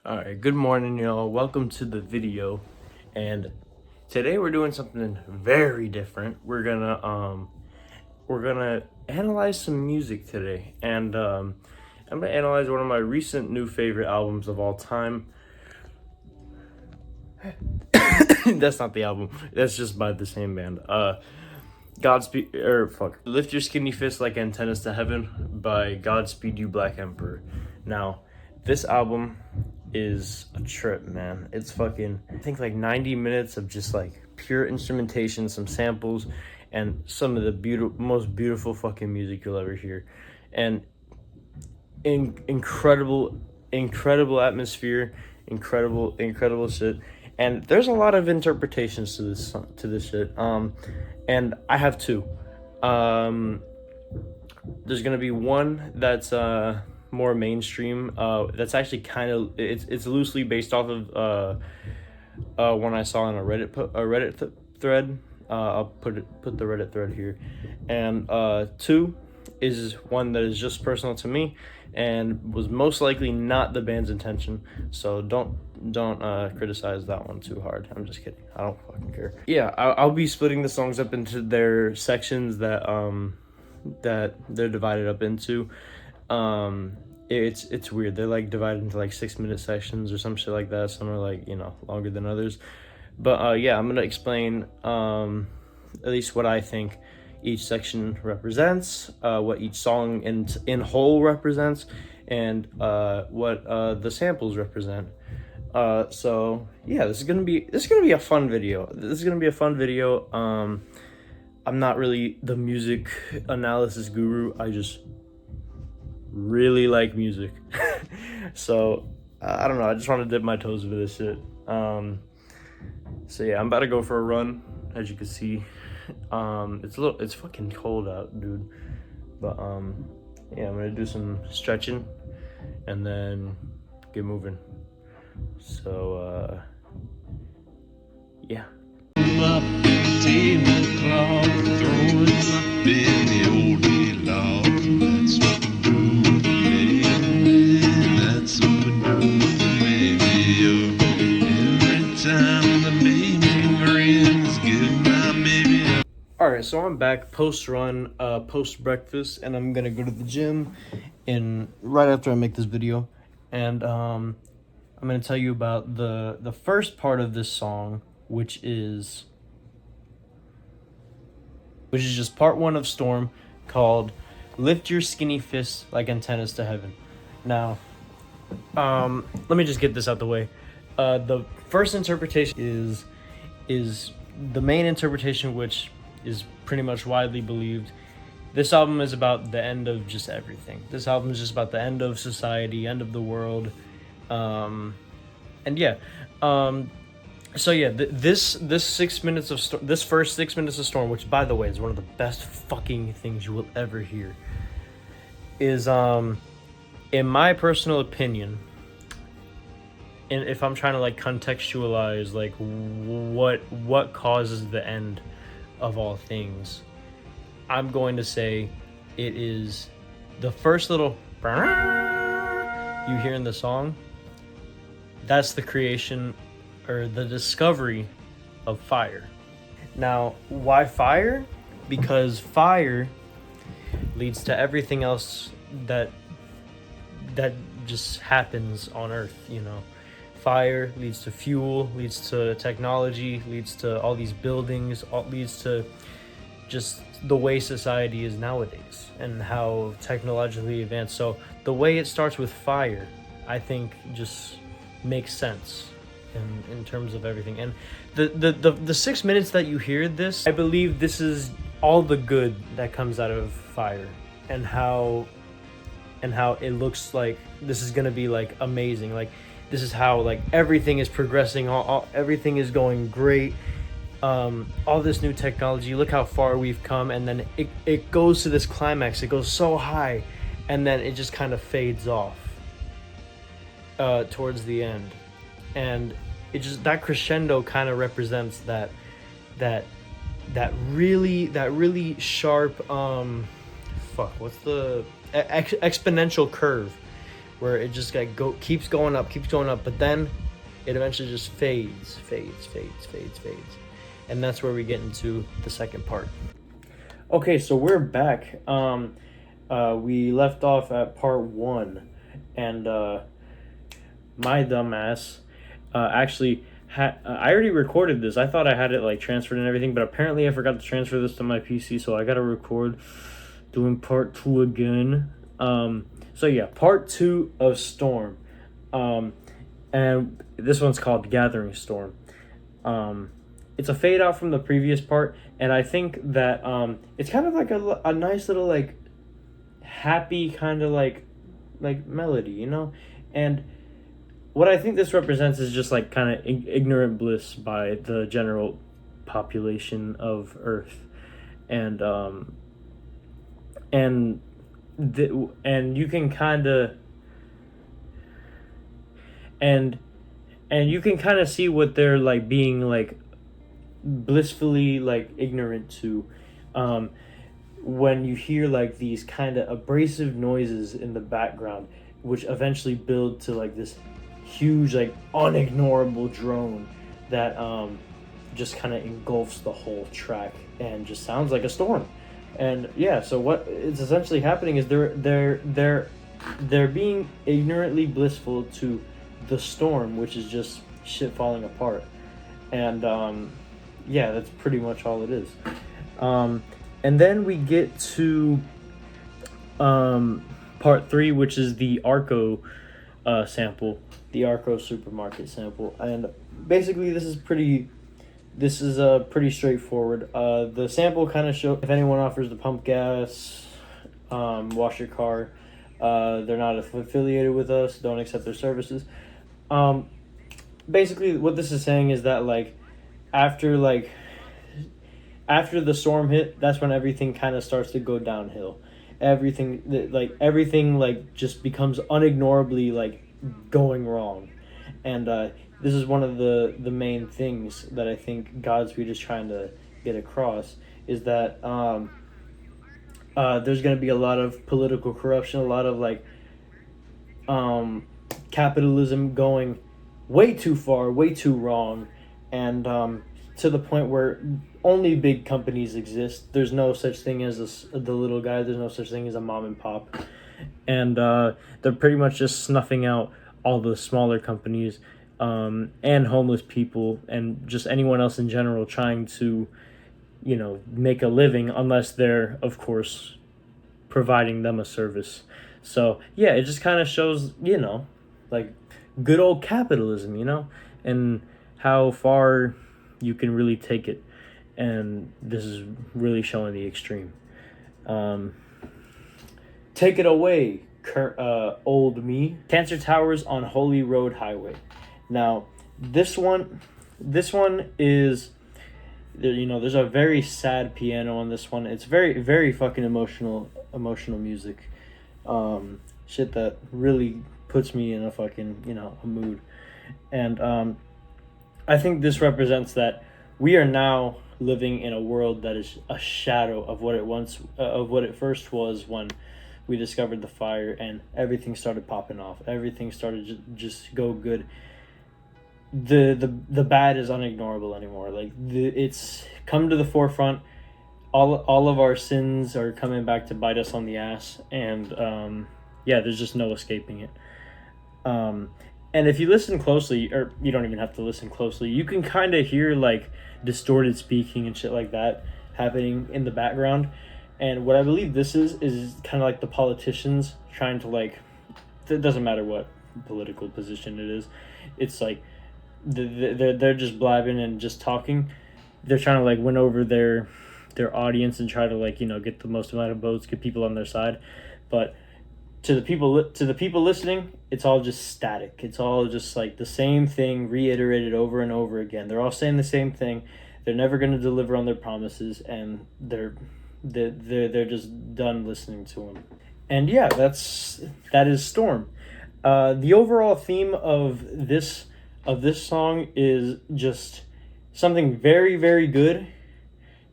All right, good morning, y'all. Welcome to the video. And today we're doing something very different. We're gonna analyze some music today. And I'm gonna analyze one of my recent new favorite albums of all time. That's not the album. That's just by the same band. Godspeed Lift Your Skinny Fist Like Antennas to Heaven by Godspeed You Black Emperor. Now, this album is a trip, man. It's fucking, I think, like 90 minutes of just like pure instrumentation, some samples, and some of the most beautiful fucking music you'll ever hear. And incredible atmosphere, incredible shit. And there's a lot of interpretations to this shit. And I have two. There's gonna be one that's more mainstream. That's actually kind of it's loosely based off of one I saw on a Reddit thread. I'll put the Reddit thread here. And two is one that is just personal to me and was most likely not the band's intention. So don't criticize that one too hard. I'm just kidding. I don't fucking care. Yeah, I'll be splitting the songs up into their sections that they're divided up into. It's weird. They're like divided into like 6-minute sections or some shit like that. Some are like, longer than others. But yeah, I'm gonna explain at least what I think each section represents, what each song in whole represents, and what the samples represent. So yeah, this is gonna be a fun video. I'm not really the music analysis guru. I just really like music. So I don't know, I just want to dip my toes into this shit. So yeah, I'm about to go for a run, as you can see. It's fucking cold out, dude. But yeah, I'm gonna do some stretching and then get moving. So yeah. Alright, so I'm back post-run, post-breakfast, and I'm gonna go to the gym right after I make this video. And I'm gonna tell you about the first part of this song, which is just part one of Storm, called Lift Your Skinny Fist Like Antennas to Heaven. Now, let me just get this out the way. The first interpretation is the main interpretation, which is pretty much widely believed. This album is about the end of just everything. This album is just about the end of society, end of the world. And yeah. So yeah, this first 6 minutes of Storm, which by the way is one of the best fucking things you will ever hear, is in my personal opinion, and if I'm trying to like contextualize like what causes the end of all things, I'm going to say it is the first little you hear in the song. That's the creation or the discovery of fire. Now, why fire? Because fire leads to everything else that just happens on Earth, Fire leads to fuel, leads to technology, leads to all these buildings, leads to just the way society is nowadays and how technologically advanced. So the way it starts with fire, I think, just makes sense in terms of everything. And the 6 minutes that you hear this, I believe this is all the good that comes out of fire, and how it looks like this is gonna be like amazing. Like, this is how like everything is progressing, everything is going great, all this new technology, look how far we've come. And then it goes to this climax, it goes so high, and then it just kind of fades off towards the end. And it just, that crescendo kind of represents that really sharp what's the exponential curve where it just like keeps going up, but then it eventually just fades, and that's where we get into the second part. Okay, so we're back. We left off at part 1, and my dumbass actually I already recorded this. I thought I had it like transferred and everything, but apparently I forgot to transfer this to my PC, so I gotta record doing part 2 again. So yeah, part 2 of Storm, and this one's called Gathering Storm. It's a fade out from the previous part, and I think that it's kind of like a nice little like happy kind of like melody, you know. And what I think this represents is just like kind of ignorant bliss by the general population of Earth, and you can kind of and you can kind of see what they're like being like blissfully like ignorant to, when you hear like these kind of abrasive noises in the background, which eventually build to like this huge like unignorable drone that just kind of engulfs the whole track and just sounds like a storm. And yeah, so what is essentially happening is they're being ignorantly blissful to the storm, which is just shit falling apart. And yeah, that's pretty much all it is. And then we get to part 3, which is the Arco sample, the Arco supermarket sample. And basically this is pretty straightforward. The sample kind of shows if anyone offers to pump gas, wash your car, they're not affiliated with us, don't accept their services. Basically what this is saying is that like after the storm hit, that's when everything kind of starts to go downhill. Everything just becomes unignorably like going wrong. And this is one of the main things that I think Godspeed is trying to get across, is that there's going to be a lot of political corruption, a lot of like capitalism going way too far, way too wrong, and to the point where only big companies exist. There's no such thing as the little guy. There's no such thing as a mom and pop. And they're pretty much just snuffing out all the smaller companies, and homeless people, and just anyone else in general trying to, you know, make a living, unless they're, of course, providing them a service. So, yeah, it just kind of shows, you know, like, good old capitalism, you know, and how far you can really take it. And this is really showing the extreme. Take it away, old me. Cancer Towers on Holy Road Highway. Now, this one is, you know, there's a very sad piano on this one. It's very, very fucking emotional music. Shit that really puts me in a fucking, you know, a mood. And I think this represents that we are now living in a world that is a shadow of what it first was when we discovered the fire and everything started popping off. Everything started just go good. The bad is unignorable anymore. Like it's come to the forefront. All of our sins are coming back to bite us on the ass, and yeah, there's just no escaping it. And if you listen closely, or you don't even have to listen closely, you can kind of hear like distorted speaking and shit like that happening in the background. And what I believe this is kind of like the politicians trying to like, it doesn't matter what political position it is, it's like they're just blabbing and just talking. They're trying to like win over their audience and try to like, you know, get the most amount of votes, get people on their side. But to the people listening, it's all just static. It's all just like the same thing reiterated over and over again. They're all saying the same thing. They're never going to deliver on their promises, and they're just done listening to them. And yeah, that is Storm. The overall theme of this song is just something very, very good,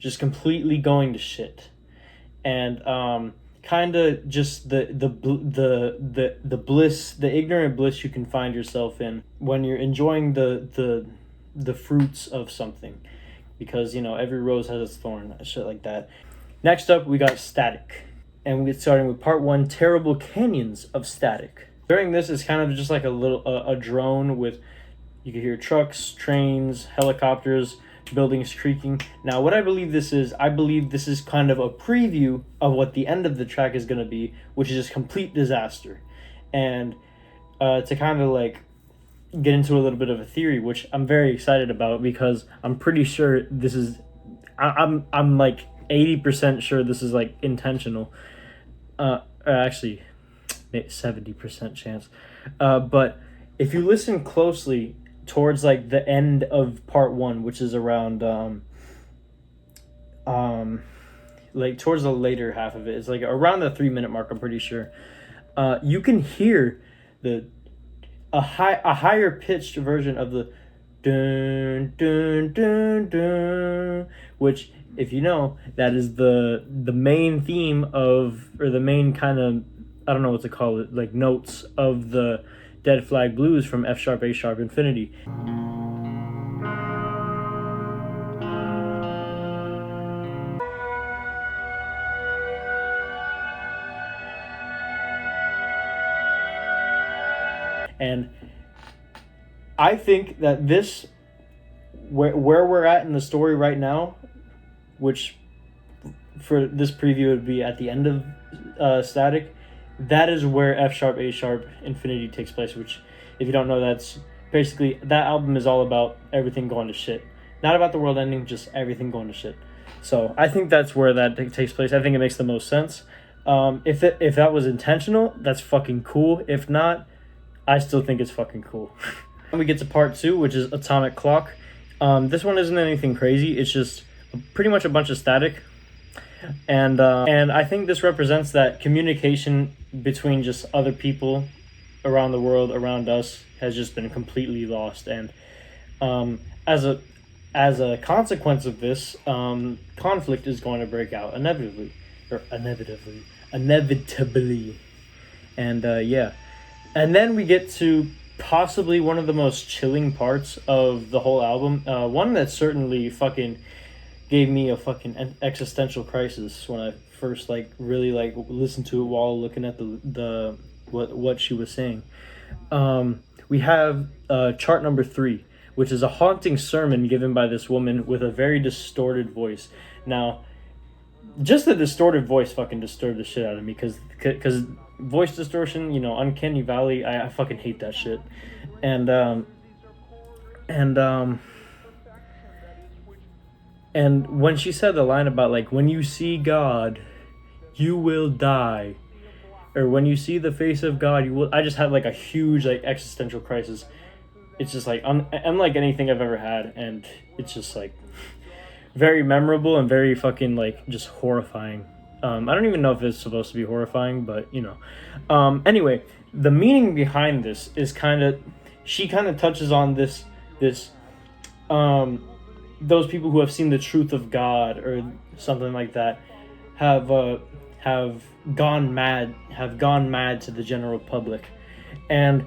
just completely going to shit. And kind of just the bliss, the ignorant bliss you can find yourself in when you're enjoying the fruits of something, because every rose has its thorn, shit like that. Next up, we got Static, and we get starting with part 1, Terrible Canyons of Static. During this, it's kind of just like a drone with, you can hear trucks, trains, helicopters, buildings creaking. Now, what I believe this is kind of a preview of what the end of the track is going to be, which is just complete disaster. And to kind of like get into a little bit of a theory, which I'm very excited about, because I'm pretty sure this is, I'm like 80% sure this is like intentional. Actually, 70% chance. But if you listen closely towards like the end of part 1, which is around like towards the later half of it, it's like around the 3-minute mark, I'm pretty sure, you can hear a higher pitched version of the dun dun dun dun, which, if you know, that is the main theme of, or the main kind of, I don't know what to call it, like notes of the Dead Flag Blues from F sharp, A sharp, Infinity. And I think that this, where we're at in the story right now, which for this preview would be at the end of Static, that is where F sharp, A sharp, Infinity takes place, which, if you don't know, that's basically, that album is all about everything going to shit. Not about the world ending, just everything going to shit. So I think that's where that takes place. I think it makes the most sense. If that was intentional, that's fucking cool. If not, I still think it's fucking cool. And we get to part 2, which is Atomic Clock. This one isn't anything crazy. It's just pretty much a bunch of static. And I think this represents that communication between just other people around the world, around us, has just been completely lost. And as a consequence of this, conflict is going to break out inevitably. And yeah. And then we get to possibly one of the most chilling parts of the whole album. One that certainly fucking gave me a fucking existential crisis when I first really listened to it while looking at the what she was saying. We have chart number 3, which is a haunting sermon given by this woman with a very distorted voice. Now, just the distorted voice fucking disturbed the shit out of me, because voice distortion, uncanny valley, I fucking hate that shit. And when she said the line about when you see God, you will die, or when you see the face of God, you will, I just had a huge existential crisis. It's just unlike anything I've ever had, and it's just very memorable and very fucking just horrifying. I don't even know if it's supposed to be horrifying, but anyway, the meaning behind this is she kind of touches on this those people who have seen the truth of God or something like that have gone mad to the general public. And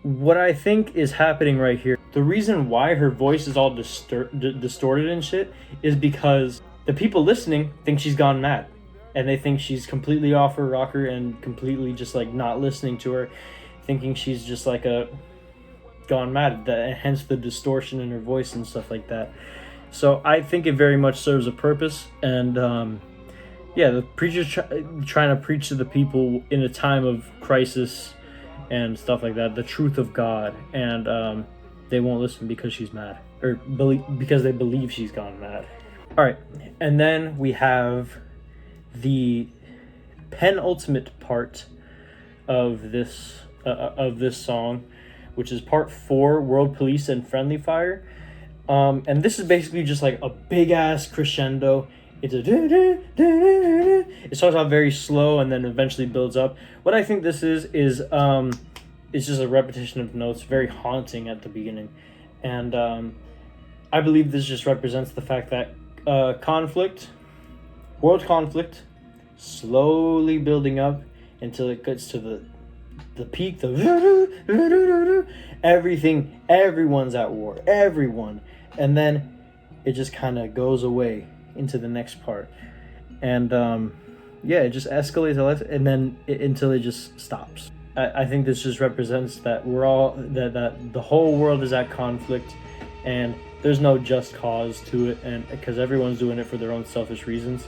what I think is happening right here, the reason why her voice is all distorted and shit, is because the people listening think she's gone mad, and they think she's completely off her rocker and completely just not listening to her, thinking she's just gone mad, hence the distortion in her voice and stuff like that. So I think it very much serves a purpose. And the preacher's trying to preach to the people in a time of crisis and stuff like that, the truth of God, and they won't listen because she's mad, or because they believe she's gone mad. All right, and then we have the penultimate part of this song, which is part 4, World Police and Friendly Fire. And this is basically just a big ass crescendo. It's it starts out very slow and then eventually builds up. What I think this is it's just a repetition of notes, very haunting at the beginning. And I believe this just represents the fact that world conflict, slowly building up until it gets to the peak, the everyone's at war, everyone, and then it just kind of goes away into the next part, and it just escalates and then until it just stops. I think this just represents that we're all that the whole world is at conflict, and there's no just cause to it, and because everyone's doing it for their own selfish reasons,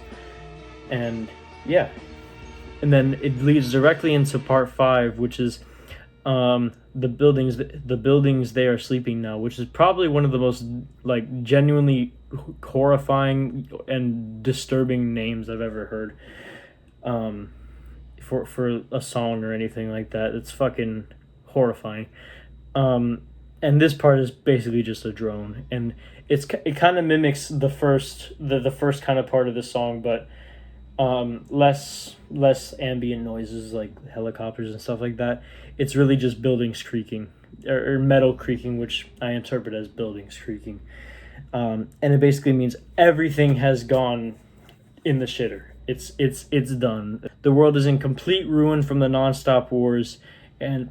and yeah. And then it leads directly into part 5, which is the buildings they are sleeping now, which is probably one of the most like genuinely horrifying and disturbing names I've ever heard for a song or anything like that. It's fucking horrifying. And this part is basically just a drone, and it kind of mimics the first kind of part of the song, but less ambient noises like helicopters and stuff like that. It's really just buildings creaking or metal creaking, which I interpret as buildings creaking, and it basically means everything has gone in the shitter. It's done. The world is in complete ruin from the nonstop wars, and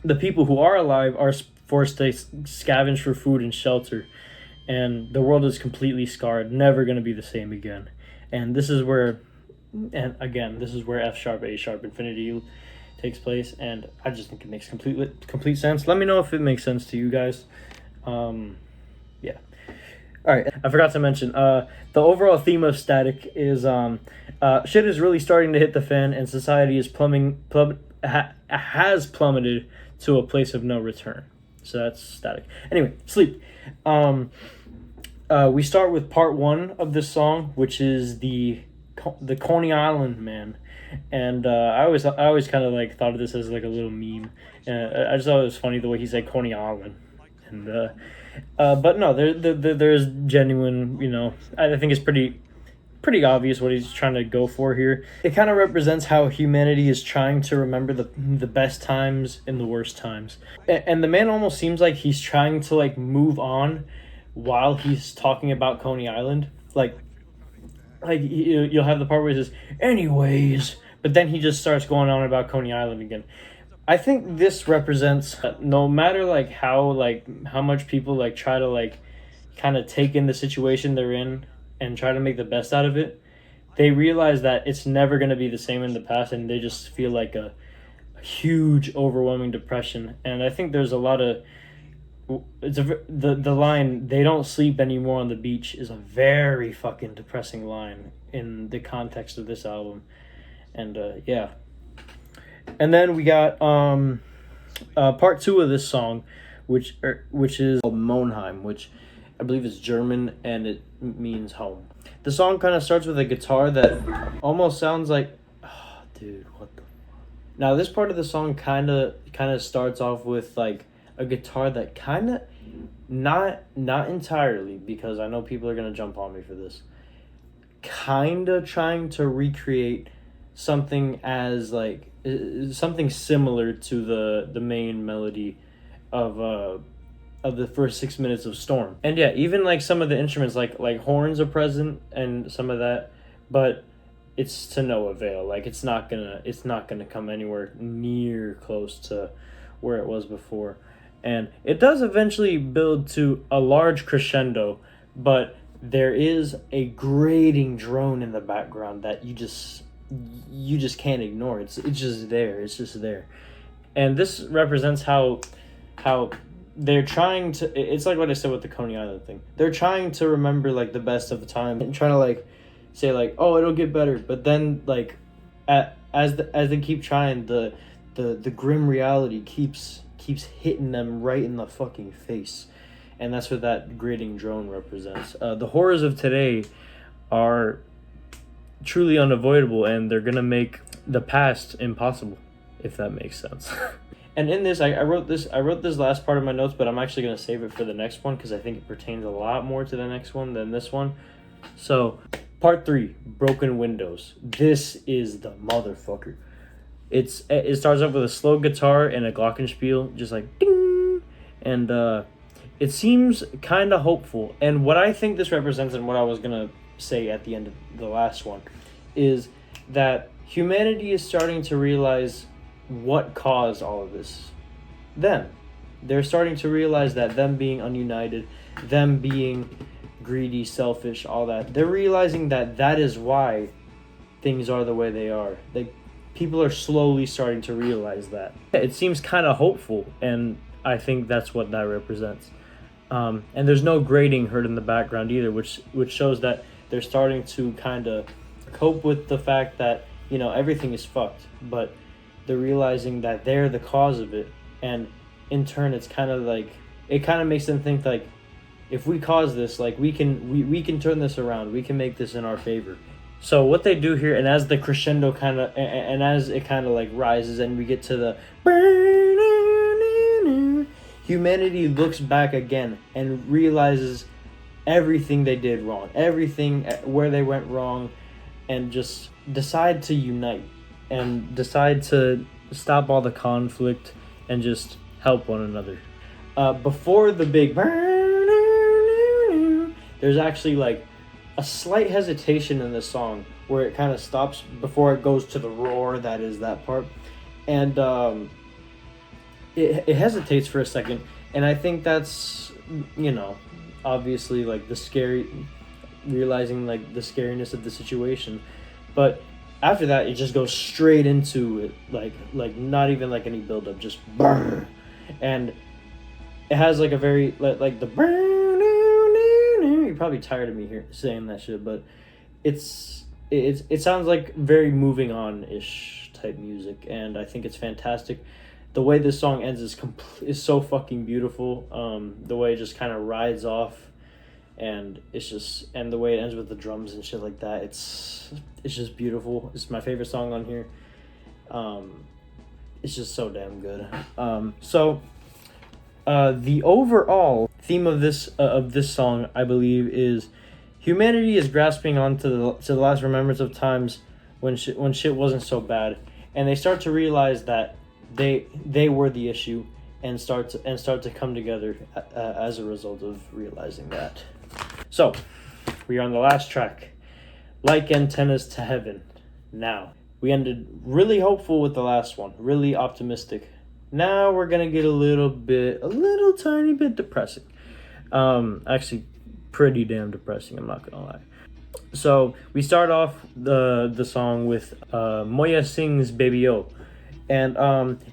the people who are alive are forced to scavenge for food and shelter, and the world is completely scarred, never going to be the same again. And this is where F sharp A sharp infinity takes place, and I just think it makes complete sense. Let me know if it makes sense to you guys. Yeah. All right. I forgot to mention the overall theme of Static is shit is really starting to hit the fan, and society is has plummeted to a place of no return. So that's Static. Anyway, Sleep. We start with part 1 of this song, which is the Coney Island man, and I always kind of like thought of this as like a little meme, and I just thought it was funny the way he said Coney Island, and but no, there's genuine, you know, I think it's pretty obvious what he's trying to go for here. It kind of represents how humanity is trying to remember the best times and the worst times, and the man almost seems like he's trying to like move on while he's talking about Coney Island, like you'll have the part where he says anyways, but then he just starts going on about Coney Island again. I think this represents no matter like how much people like try to like kind of take in the situation they're in and try to make the best out of it, they realize that it's never going to be the same in the past, and they just feel like a huge overwhelming depression. And I think there's a lot of the line "they don't sleep anymore on the beach" is a very fucking depressing line in the context of this album, and yeah. And then we got part 2 of this song, which is called Monheim, which I believe is German and it means home. The song kind of starts with a guitar that almost sounds like, oh, dude, what the. Now this part of the song kind of starts off with like a guitar that kind of not entirely, because I know people are gonna jump on me for this, kind of trying to recreate something as like something similar to the main melody of the first 6 minutes of Storm. And yeah, even like some of the instruments like horns are present and some of that, but it's to no avail. Like it's not gonna come anywhere near close to where it was before. And it does eventually build to a large crescendo, but there is a grating drone in the background that you just can't ignore. It's just there. It's just there. And this represents how they're trying to, it's like what I said with the Coney Island thing. They're trying to remember like the best of the time and trying to like say like, oh, it'll get better. But then like as they keep trying, the grim reality keeps hitting them right in the fucking face. And that's what that grating drone represents. The horrors of today are truly unavoidable, and they're gonna make the past impossible, if that makes sense. And in this, I wrote this last part of my notes, but I'm actually gonna save it for the next one because I think it pertains a lot more to the next one than this one. So, part 3, Broken Windows. This is the motherfucker. It starts off with a slow guitar and a glockenspiel, just like ding, and it seems kind of hopeful. And what I think this represents, and what I was gonna say at the end of the last one, is that humanity is starting to realize what caused all of this. Them. They're starting to realize that them being ununited, them being greedy, selfish, all that, they're realizing that that is why things are the way they are. People are slowly starting to realize that. It seems kind of hopeful, and I think that's what that represents. And there's no grating heard in the background either, which shows that they're starting to kind of cope with the fact that, everything is fucked, but they're realizing that they're the cause of it, and in turn it's kind of like, it kind of makes them think like, if we cause this, like we can turn this around, we can make this in our favor. So what they do here, and as the crescendo kind of, and as it kind of like rises and we get to the, humanity looks back again and realizes everything they did wrong, everything where they went wrong, and just decide to unite and decide to stop all the conflict and just help one another. Before the big, there's actually like a slight hesitation in the song where it kind of stops before it goes to the roar that is that part, and it hesitates for a second, and I think that's, obviously like realizing like the scariness of the situation, but after that it just goes straight into it, like not even like any build up, just brr, and it has like a very like the brr. You're probably tired of me here saying that shit, but it sounds like very moving on-ish type music, and I think it's fantastic. The way this song ends is so fucking beautiful. The way it just kind of rides off, and and the way it ends with the drums and shit like that, it's just beautiful. It's my favorite song on here. It's just so damn good. The overall theme of this song, I believe, is humanity is grasping on to the last remembrance of times when shit wasn't so bad, and they start to realize that they were the issue, and start to come together as a result of realizing that. So, we are on the last track, Like Antennas to Heaven. Now, we ended really hopeful with the last one, really optimistic. Now we're gonna get a little tiny bit depressing. Actually, pretty damn depressing, I'm not gonna lie. So we start off the song with Moya sings Baby O, and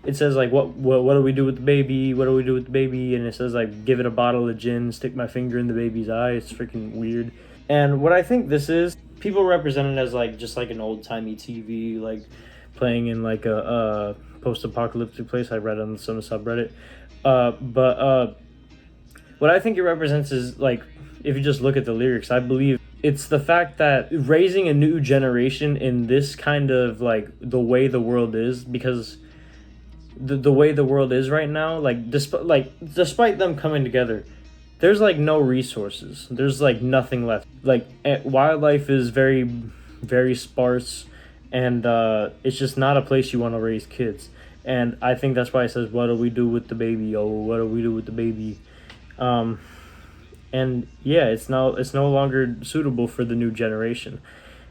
it says like what do we do with the baby? What do we do with the baby? And it says like give it a bottle of gin, stick my finger in the baby's eye. It's freaking weird. And what I think this is, people represent it as like just like an old timey TV, like playing in like a post-apocalyptic place. I read on some subreddit, but what I think it represents is like, if you just look at the lyrics, I believe it's the fact that raising a new generation in this kind of like the way the world is, because the way the world is right now, like despite them coming together, there's like no resources, there's like nothing left, like wildlife is very, very sparse, and it's just not a place you want to raise kids. And I think that's why it says, what do we do with the baby? Oh, what do we do with the baby? And yeah, it's no longer suitable for the new generation.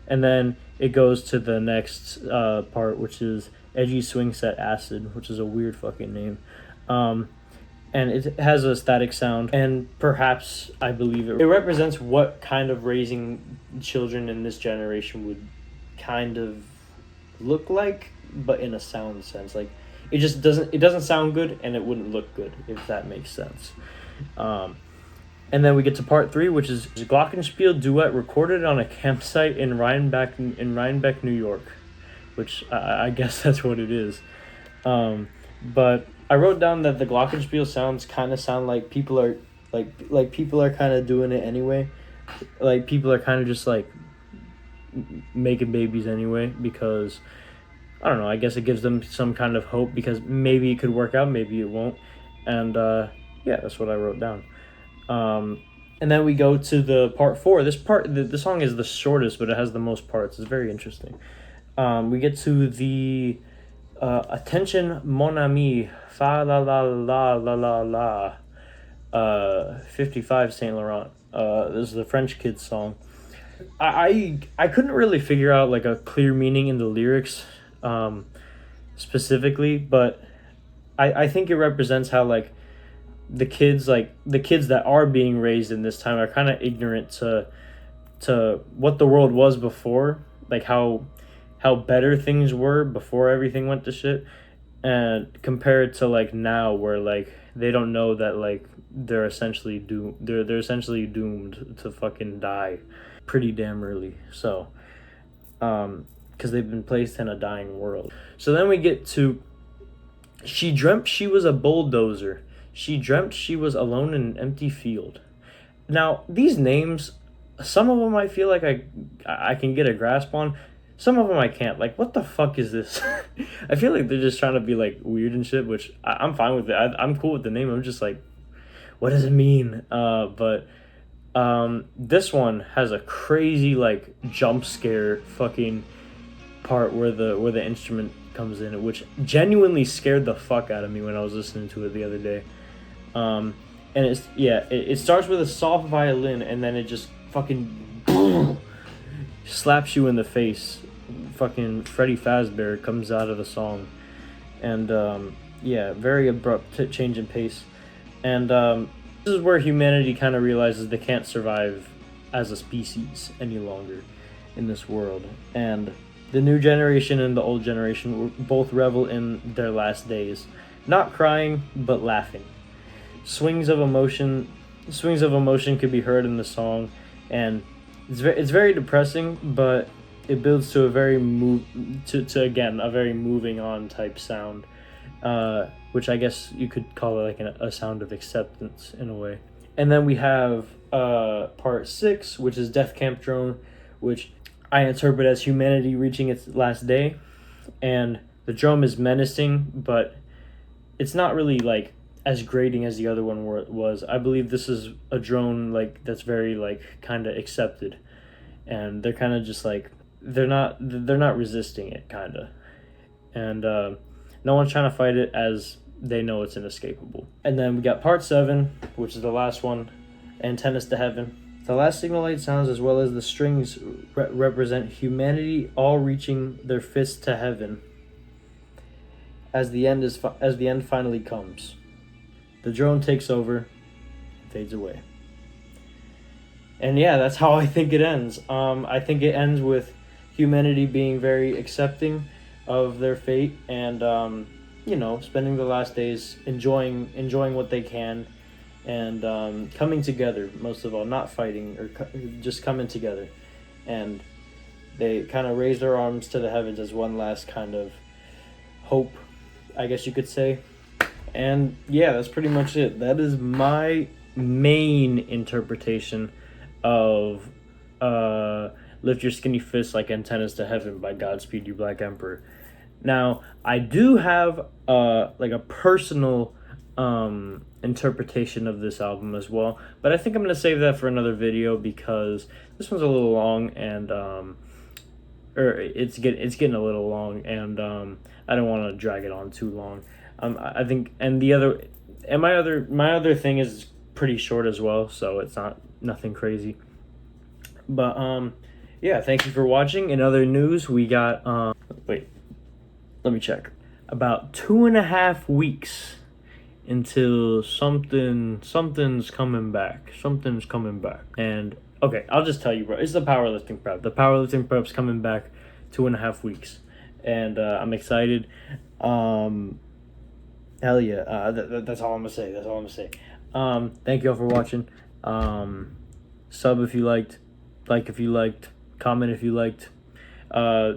And then it goes to the next part, which is Edgy Swing Set Acid, which is a weird fucking name. And it has a static sound, and perhaps, I believe it represents what kind of raising children in this generation would kind of look like, but in a sound sense. Like, it doesn't sound good, and it wouldn't look good, if that makes sense. And then we get to part 3, which is a Glockenspiel duet recorded on a campsite in Rhinebeck, New York, which I guess that's what it is. But I wrote down that the Glockenspiel sound like people are like people are kind of doing it anyway. Like people are kind of just like making babies anyway, because I don't know, I guess it gives them some kind of hope, because maybe it could work out, maybe it won't. And yeah, that's what I wrote down. And then we go to the part 4. This part, the song is the shortest, but it has the most parts. It's very interesting. We get to the Attention Mon Ami, Fa La La La La La La, 55 Saint Laurent. This is the French Kids song. I couldn't really figure out like a clear meaning in the lyrics, specifically, but I think it represents how like the kids that are being raised in this time are kind of ignorant to what the world was before, like how better things were before everything went to shit, and compared to like now where like they don't know that like they're essentially doomed to fucking die pretty damn early. So because they've been placed in a dying world. So then we get to, she dreamt she was a bulldozer. She dreamt she was alone in an empty field. Now, these names, some of them I feel like I can get a grasp on. Some of them I can't. Like, what the fuck is this? I feel like they're just trying to be, like, weird and shit, which I'm fine with it. I'm cool with the name. I'm just like, what does it mean? But this one has a crazy, like, jump scare fucking part where the instrument comes in, which genuinely scared the fuck out of me when I was listening to it the other day. And it starts with a soft violin, and then it just fucking slaps you in the face. Fucking Freddy Fazbear comes out of the song, and very abrupt change in pace. And this is where humanity kind of realizes they can't survive as a species any longer in this world, and the new generation and the old generation both revel in their last days, not crying but laughing. Swings of emotion could be heard in the song, and it's very depressing, but it builds to a very a very moving on type sound, which I guess you could call it like a sound of acceptance in a way. And then we have part 6, which is Death Camp Drone, which I interpret as humanity reaching its last day, and the drum is menacing, but it's not really like as grating as the other one was. I believe this is a drone like that's very like kind of accepted, and they're kind of just like they're not resisting it kind of, and no one's trying to fight it as they know it's inescapable. And then we got part 7, which is the last one, Antennas to Heaven. The last signal light sounds as well as the strings represent humanity all reaching their fists to heaven as the end finally comes. The drone takes over, fades away. And yeah, that's how I think it ends. I think it ends with humanity being very accepting of their fate, and spending the last days enjoying what they can, and coming together, most of all, not fighting, or just coming together. And they kind of raise their arms to the heavens as one last kind of hope, I guess you could say. And yeah, that's pretty much it. That is my main interpretation of Lift Your Skinny Fist Like Antennas to Heaven by Godspeed You Black Emperor. Now, I do have like a personal interpretation of this album as well, but I think I'm going to save that for another video because this one's a little long, and it's getting a little long, and I don't want to drag it on too long. I think, and my other thing is pretty short as well, so it's nothing crazy. But yeah, thank you for watching. In other news, we got wait, let me check. About 2.5 weeks until something's coming back. Something's coming back. And okay, I'll just tell you, bro. It's the powerlifting prep. The powerlifting prep's coming back 2.5 weeks, and I'm excited. Hell yeah. That's all I'm gonna say. That's all I'm gonna say. Thank you all for watching. Sub if you liked, like if you liked, comment if you liked.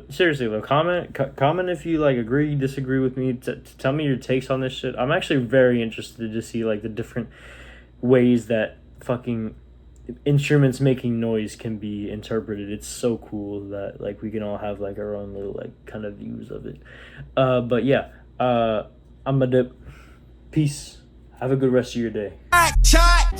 Seriously though, comment if you like agree, disagree with me. Tell me your takes on this shit. I'm actually very interested to see like the different ways that fucking instruments making noise can be interpreted. It's so cool that like we can all have like our own little like kind of views of it. But yeah, I'm a dip. Peace. Have a good rest of your day. Check.